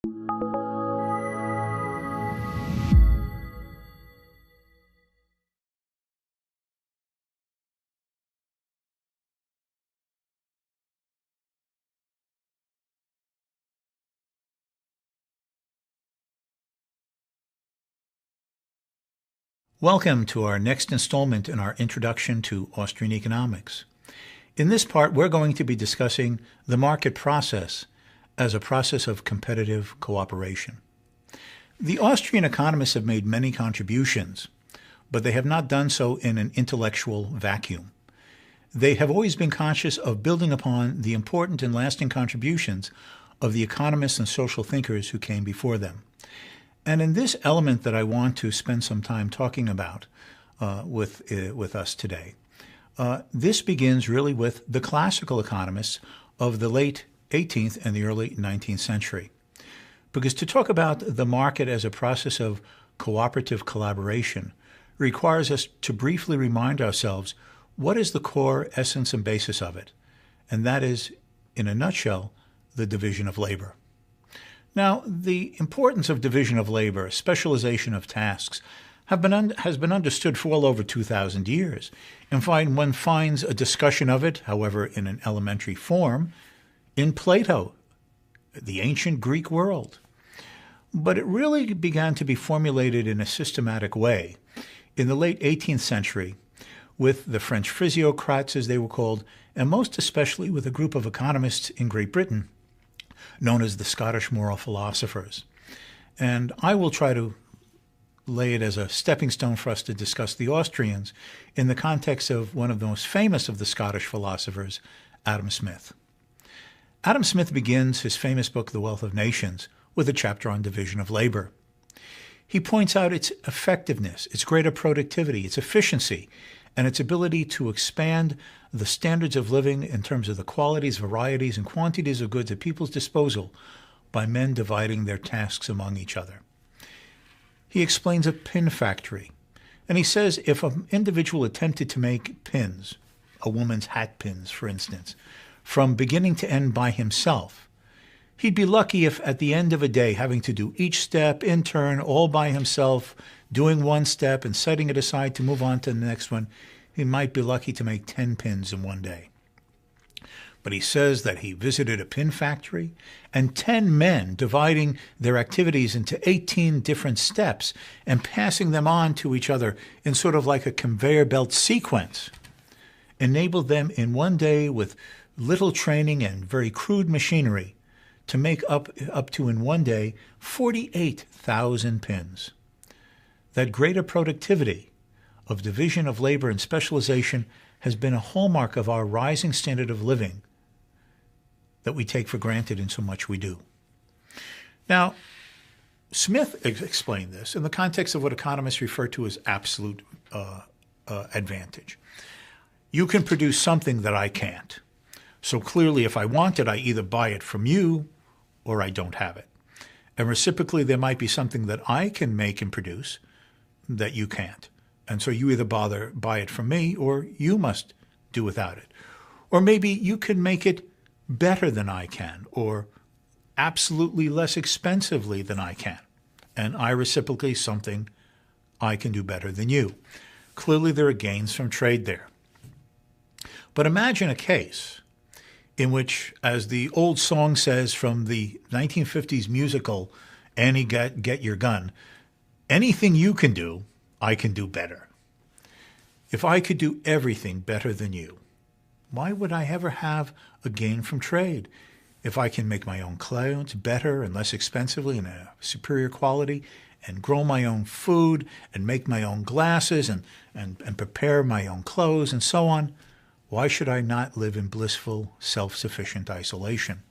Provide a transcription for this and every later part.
Welcome to our next installment in our Introduction to Austrian Economics. In this part, we're going to be discussing the market process as a process of competitive cooperation. The Austrian economists have made many contributions, but they have not done so in an intellectual vacuum. They have always been conscious of building upon the important and lasting contributions of the economists and social thinkers who came before them. And in this element that I want to spend some time talking about with us today, this begins really with the classical economists of the late 18th and the early 19th century. Because to talk about the market as a process of cooperative collaboration requires us to briefly remind ourselves what is the core essence and basis of it, and that is, in a nutshell, the division of labor. Now, the importance of division of labor, specialization of tasks, has been understood for well over 2,000 years. And one finds a discussion of it, however, in an elementary form, in Plato, the ancient Greek world. But it really began to be formulated in a systematic way in the late 18th century with the French physiocrats, as they were called, and most especially with a group of economists in Great Britain known as the Scottish moral philosophers. And I will try to lay it as a stepping stone for us to discuss the Austrians in the context of one of the most famous of the Scottish philosophers, Adam Smith. Adam Smith begins his famous book, The Wealth of Nations, with a chapter on division of labor. He points out its effectiveness, its greater productivity, its efficiency, and its ability to expand the standards of living in terms of the qualities, varieties, and quantities of goods at people's disposal by men dividing their tasks among each other. He explains a pin factory, and he says if an individual attempted to make pins, a woman's hat pins, for instance, from beginning to end by himself, he'd be lucky if at the end of a day, having to do each step in turn, all by himself, doing one step and setting it aside to move on to the next one, he might be lucky to make 10 pins in one day. But he says that he visited a pin factory, and 10 men dividing their activities into 18 different steps and passing them on to each other in sort of like a conveyor belt sequence enabled them in one day with little training and very crude machinery to make up to in one day 48,000 pins. That greater productivity of division of labor and specialization has been a hallmark of our rising standard of living that we take for granted in so much we do. Now, Smith explained this in the context of what economists refer to as absolute advantage. You can produce something that I can't. So clearly, if I want it, I either buy it from you or I don't have it. And reciprocally, there might be something that I can make and produce that you can't. And so you either buy it from me or you must do without it. Or maybe you can make it better than I can or absolutely less expensively than I can. And I reciprocally something I can do better than you. Clearly there are gains from trade there. But imagine a case in which, as the old song says from the 1950s musical, Annie Get Your Gun, anything you can do, I can do better. If I could do everything better than you, why would I ever have a gain from trade? If I can make my own clothes better and less expensively and a superior quality, and grow my own food and make my own glasses and prepare my own clothes and so on, why should I not live in blissful, self-sufficient isolation?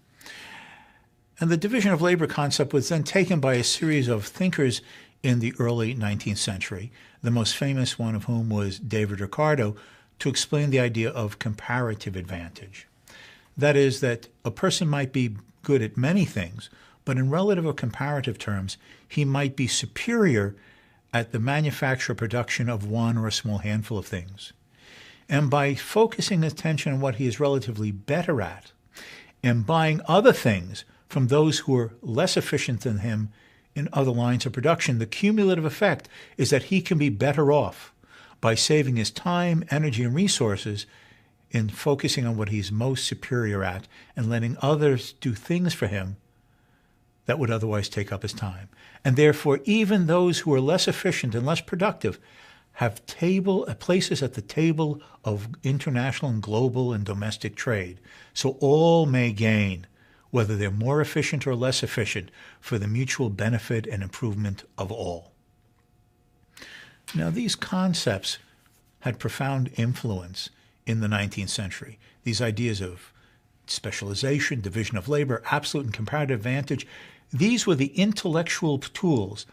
And the division of labor concept was then taken by a series of thinkers in the early 19th century, the most famous one of whom was David Ricardo, to explain the idea of comparative advantage. That is, that a person might be good at many things, but in relative or comparative terms, he might be superior at the manufacture or production of one or a small handful of things. And by focusing attention on what he is relatively better at and buying other things from those who are less efficient than him in other lines of production, the cumulative effect is that he can be better off by saving his time, energy, and resources in focusing on what he's most superior at and letting others do things for him that would otherwise take up his time. And therefore, even those who are less efficient and less productive have places at the table of international and global and domestic trade. So all may gain, whether they're more efficient or less efficient, for the mutual benefit and improvement of all. Now, these concepts had profound influence in the 19th century. These ideas of specialization, division of labor, absolute and comparative advantage, these were the intellectual tools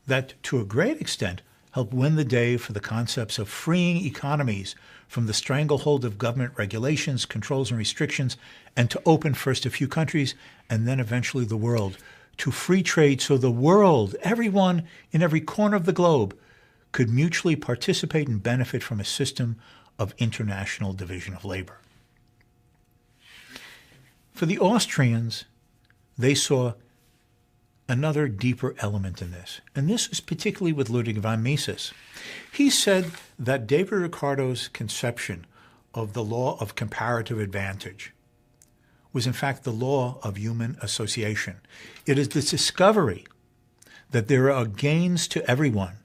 that, to a great extent, helped win the day for the concepts of freeing economies from the stranglehold of government regulations, controls, and restrictions, and to open first a few countries and then eventually the world to free trade, so the world, everyone in every corner of the globe, could mutually participate and benefit from a system of international division of labor. For the Austrians, they saw another deeper element in this, and this was particularly with Ludwig von Mises. He said that David Ricardo's conception of the law of comparative advantage was in fact the law of human association. It is the discovery that there are gains to everyone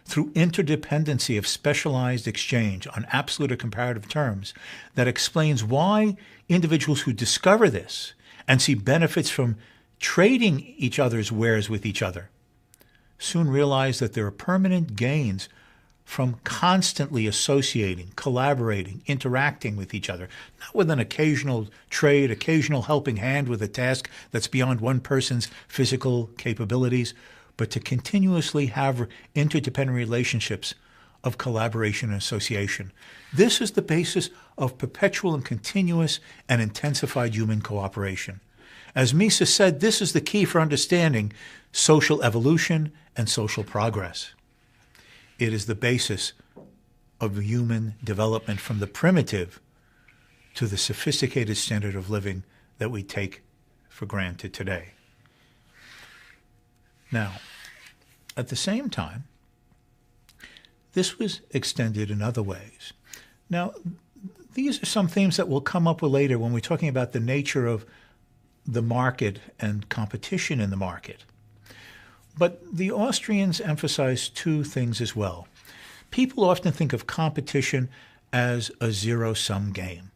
through interdependency of specialized exchange on absolute or comparative terms that explains why individuals who discover this and see benefits from trading each other's wares with each other soon realize that there are permanent gains from constantly associating, collaborating, interacting with each other, not with an occasional trade, occasional helping hand with a task that's beyond one person's physical capabilities, but to continuously have interdependent relationships of collaboration and association. This is the basis of perpetual and continuous and intensified human cooperation. As Mises said, this is the key for understanding social evolution and social progress. It is the basis of human development from the primitive to the sophisticated standard of living that we take for granted today. Now, at the same time, this was extended in other ways. Now, these are some themes that we'll come up with later when we're talking about the nature of the market and competition in the market. But the Austrians emphasized two things as well. People often think of competition as a zero-sum game.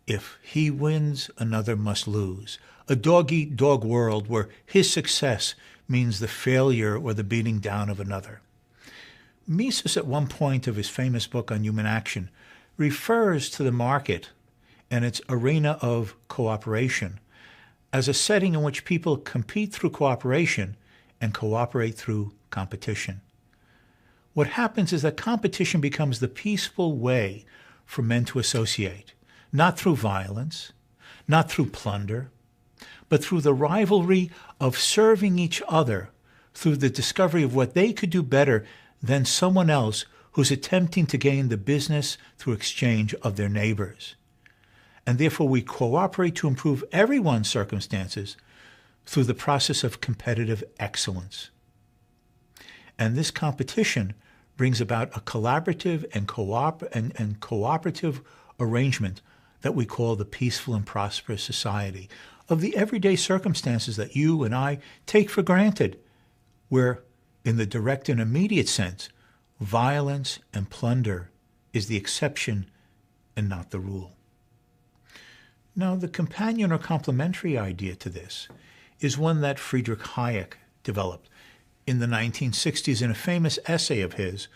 If he wins, another must lose. A dog-eat-dog world where his success means the failure or the beating down of another. Mises, at one point of his famous book on human action, refers to the market and its arena of cooperation as a setting in which people compete through cooperation and cooperate through competition. What happens is that competition becomes the peaceful way for men to associate, not through violence, not through plunder, but through the rivalry of serving each other through the discovery of what they could do better than someone else who's attempting to gain the business through exchange of their neighbors. And therefore we cooperate to improve everyone's circumstances through the process of competitive excellence. And this competition brings about a collaborative and cooperative arrangement that we call the peaceful and prosperous society of the everyday circumstances that you and I take for granted, where in the direct and immediate sense, violence and plunder is the exception and not the rule. Now, the companion or complementary idea to this is one that Friedrich Hayek developed in the 1960s in a famous essay of his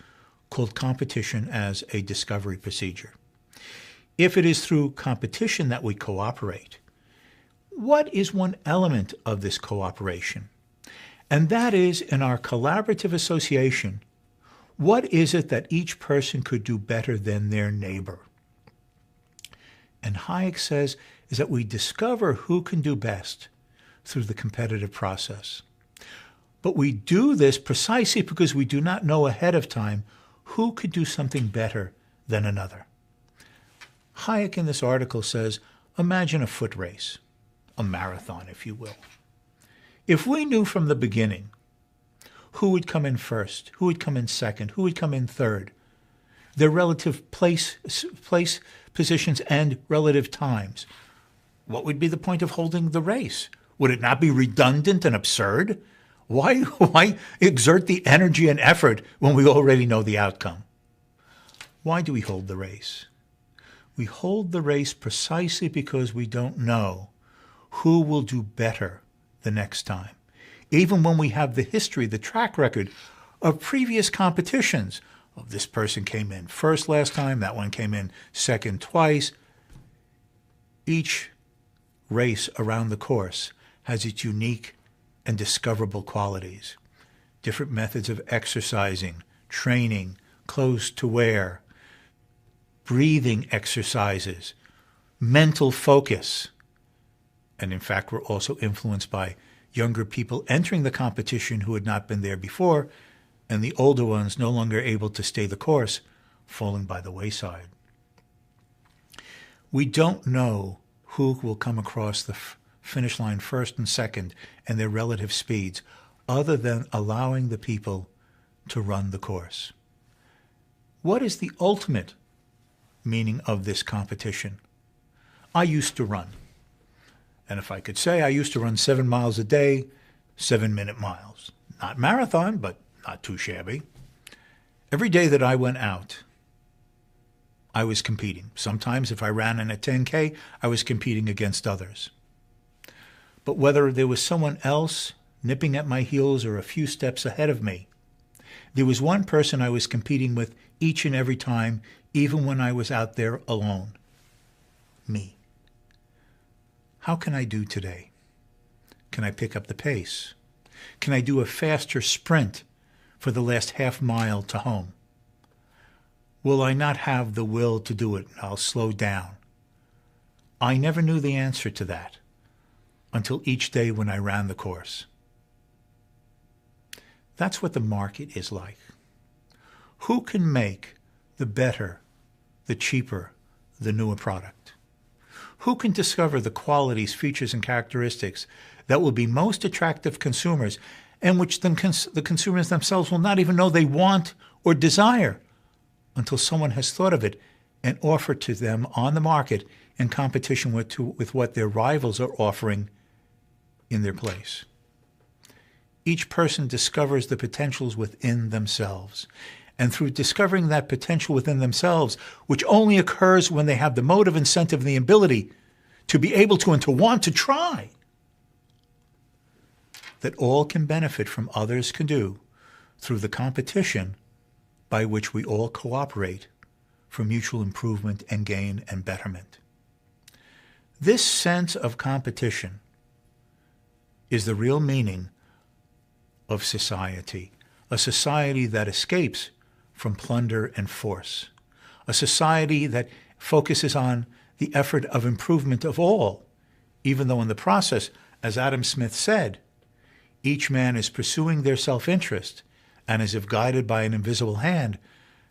called Competition as a Discovery Procedure. If it is through competition that we cooperate, what is one element of this cooperation? And that is, in our collaborative association, what is it that each person could do better than their neighbor? And Hayek says is that we discover who can do best through the competitive process. But we do this precisely because we do not know ahead of time who could do something better than another. Hayek in this article says, imagine a foot race, a marathon, if you will. If we knew from the beginning who would come in first, who would come in second, who would come in third, their relative place positions and relative times, what would be the point of holding the race? Would it not be redundant and absurd? Why exert the energy and effort when we already know the outcome? Why do we hold the race? We hold the race precisely because we don't know who will do better the next time. Even when we have the history, the track record of previous competitions, of this person came in first last time, that one came in second twice. Each race around the course has its unique and discoverable qualities. Different methods of exercising, training, clothes to wear, breathing exercises, mental focus. And in fact, we're also influenced by younger people entering the competition who had not been there before, and the older ones no longer able to stay the course, falling by the wayside. We don't know who will come across the finish line first and second and their relative speeds, other than allowing the people to run the course. What is the ultimate meaning of this competition? I used to run. And if I could say, I used to run 7 miles a day, 7-minute miles. Not marathon, but not too shabby. Every day that I went out, I was competing. Sometimes if I ran in a 10K, I was competing against others. But whether there was someone else nipping at my heels or a few steps ahead of me, there was one person I was competing with each and every time, even when I was out there alone. Me. How can I do today? Can I pick up the pace? Can I do a faster sprint for the last half mile to home? Will I not have the will to do it? I'll slow down. I never knew the answer to that until each day when I ran the course. That's what the market is like. Who can make the better, the cheaper, the newer product? Who can discover the qualities, features, and characteristics that will be most attractive to consumers and which the consumers themselves will not even know they want or desire until someone has thought of it and offered to them on the market in competition with what their rivals are offering in their place? Each person discovers the potentials within themselves. And through discovering that potential within themselves, which only occurs when they have the motive, incentive, and the ability to be able to and to want to try, that all can benefit from others can do through the competition by which we all cooperate for mutual improvement and gain and betterment. This sense of competition is the real meaning of society, a society that escapes from plunder and force, a society that focuses on the effort of improvement of all, even though in the process, as Adam Smith said, each man is pursuing their self-interest and, as if guided by an invisible hand,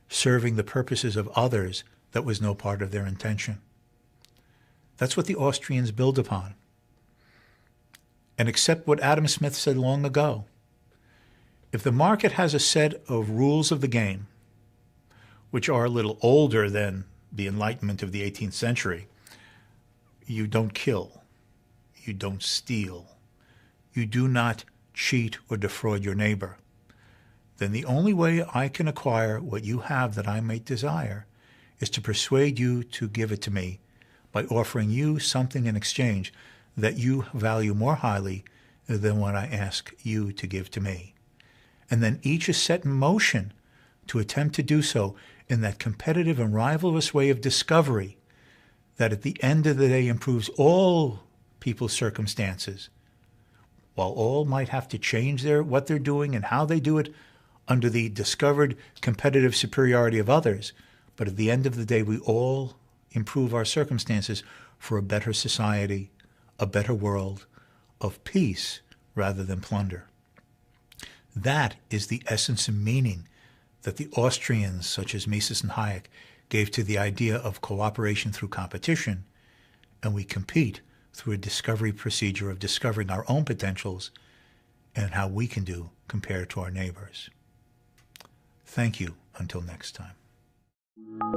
serving the purposes of others that was no part of their intention. That's what the Austrians build upon. And accept what Adam Smith said long ago. If the market has a set of rules of the game, which are a little older than the Enlightenment of the 18th century, you don't kill, you don't steal, you do not cheat or defraud your neighbor, then the only way I can acquire what you have that I may desire is to persuade you to give it to me by offering you something in exchange that you value more highly than what I ask you to give to me. And then each is set in motion to attempt to do so in that competitive and rivalrous way of discovery that at the end of the day improves all people's circumstances, while all might have to change what they're doing and how they do it under the discovered competitive superiority of others. But at the end of the day, we all improve our circumstances for a better society, a better world of peace rather than plunder. That is the essence and meaning that the Austrians, such as Mises and Hayek, gave to the idea of cooperation through competition, and we compete through a discovery procedure of discovering our own potentials and how we can do compared to our neighbors. Thank you. Until next time.